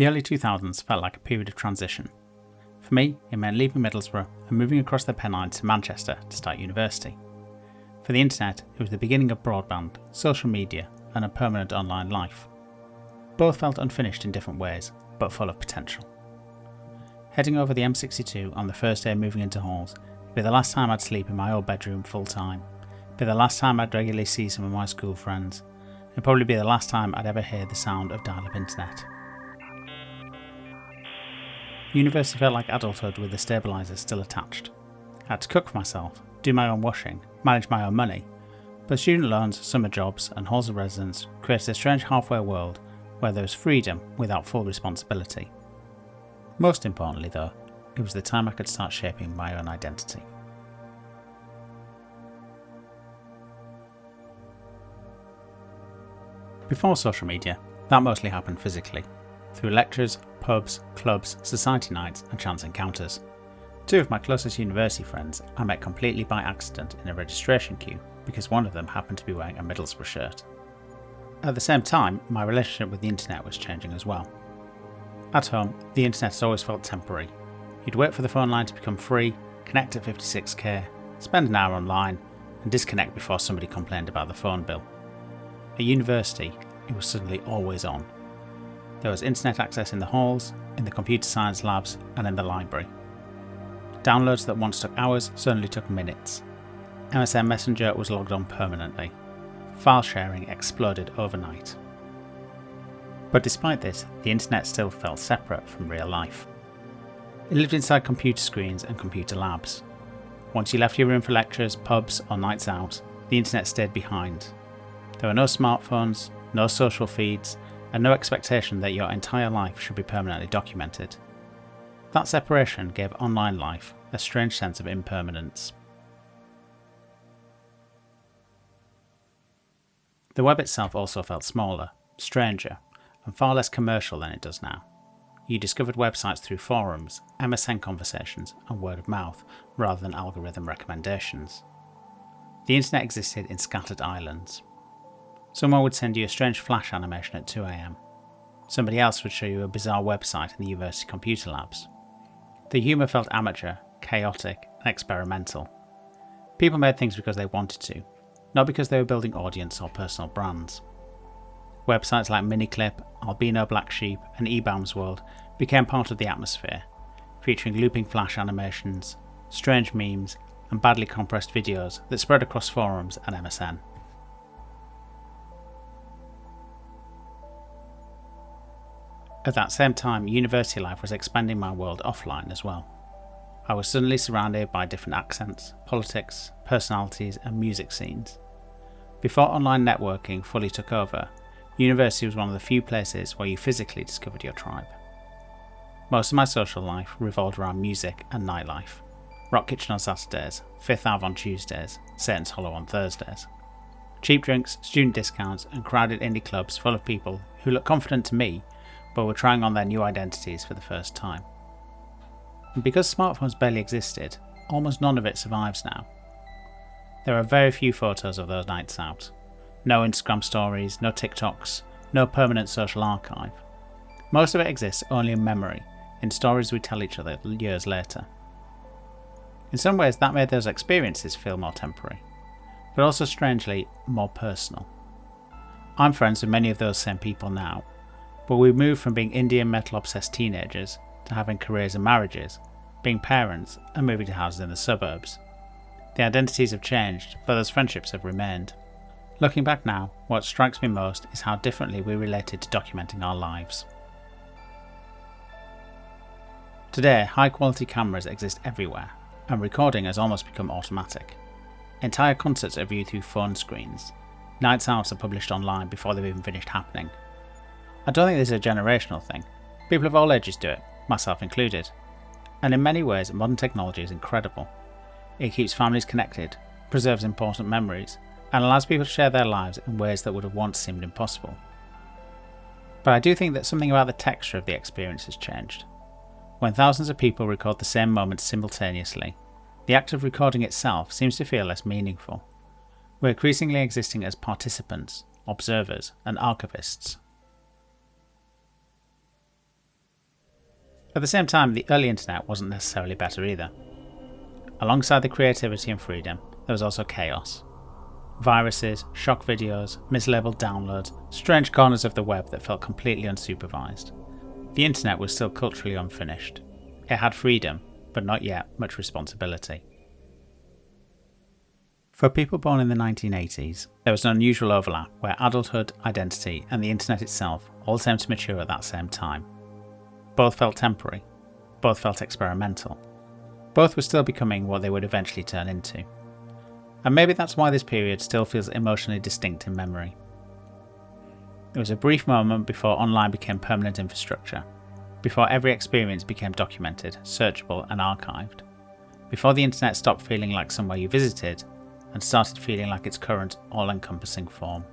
The early 2000s felt like a period of transition. For me, it meant leaving Middlesbrough and moving across the Pennines to Manchester to start university. For the internet, it was the beginning of broadband, social media, and a permanent online life. Both felt unfinished in different ways, but full of potential. Heading over the M62 on the first day moving into halls would be the last time I'd sleep in my old bedroom full time, be the last time I'd regularly see some of my school friends, and probably be the last time I'd ever hear the sound of dial-up internet. University felt like adulthood with the stabiliser still attached. I had to cook for myself, do my own washing, manage my own money, but student loans, summer jobs and halls of residence created a strange halfway world where there was freedom without full responsibility. Most importantly though, it was the time I could start shaping my own identity. Before social media, that mostly happened physically, through lectures, pubs, clubs, society nights and chance encounters. Two of my closest university friends I met completely by accident in a registration queue because one of them happened to be wearing a Middlesbrough shirt. At the same time, my relationship with the internet was changing as well. At home, the internet has always felt temporary. You'd wait for the phone line to become free, connect at 56k, spend an hour online, and disconnect before somebody complained about the phone bill. At university, it was suddenly always on. There was internet access in the halls, in the computer science labs, and in the library. Downloads that once took hours suddenly took minutes. MSN Messenger was logged on permanently. File sharing exploded overnight. But despite this, the internet still felt separate from real life. It lived inside computer screens and computer labs. Once you left your room for lectures, pubs, or nights out, the internet stayed behind. There were no smartphones, no social feeds, and no expectation that your entire life should be permanently documented. That separation gave online life a strange sense of impermanence. The web itself also felt smaller, stranger, and far less commercial than it does now. You discovered websites through forums, MSN conversations, and word of mouth, rather than algorithm recommendations. The internet existed in scattered islands. Someone would send you a strange flash animation at 2 AM. Somebody else would show you a bizarre website in the university computer labs. The humour felt amateur, chaotic, and experimental. People made things because they wanted to, not because they were building audience or personal brands. Websites like Miniclip, Albino Black Sheep, and eBaum's World became part of the atmosphere, featuring looping flash animations, strange memes, and badly compressed videos that spread across forums and MSN. At that same time, university life was expanding my world offline as well. I was suddenly surrounded by different accents, politics, personalities, and music scenes. Before online networking fully took over, university was one of the few places where you physically discovered your tribe. Most of my social life revolved around music and nightlife. Rock Kitchen on Saturdays, Fifth Ave on Tuesdays, Satan's Hollow on Thursdays. Cheap drinks, student discounts, and crowded indie clubs full of people who looked confident to me but were trying on their new identities for the first time. And because smartphones barely existed, almost none of it survives now. There are very few photos of those nights out. No Instagram stories, no TikToks, no permanent social archive. Most of it exists only in memory, in stories we tell each other years later. In some ways that made those experiences feel more temporary, but also strangely more personal. I'm friends with many of those same people now, but we've moved from being Indian metal obsessed teenagers to having careers and marriages, being parents and moving to houses in the suburbs. The identities have changed, but those friendships have remained. Looking back now, what strikes me most is how differently we related to documenting our lives. Today, high quality cameras exist everywhere, and recording has almost become automatic. Entire concerts are viewed through phone screens. Nights out are published online before they've even finished happening. I don't think this is a generational thing. People of all ages do it, myself included. And in many ways, modern technology is incredible. It keeps families connected, preserves important memories, and allows people to share their lives in ways that would have once seemed impossible. But I do think that something about the texture of the experience has changed. When thousands of people record the same moment simultaneously, the act of recording itself seems to feel less meaningful. We're increasingly existing as participants, observers, and archivists. At the same time, the early internet wasn't necessarily better either. Alongside the creativity and freedom, there was also chaos. Viruses, shock videos, mislabeled downloads, strange corners of the web that felt completely unsupervised. The internet was still culturally unfinished. It had freedom, but not yet much responsibility. For people born in the 1980s, there was an unusual overlap where adulthood, identity, and the internet itself all seemed to mature at that same time. Both felt temporary. Both felt experimental. Both were still becoming what they would eventually turn into. And maybe that's why this period still feels emotionally distinct in memory. It was a brief moment before online became permanent infrastructure, before every experience became documented, searchable, and archived, before the internet stopped feeling like somewhere you visited and started feeling like its current all-encompassing form.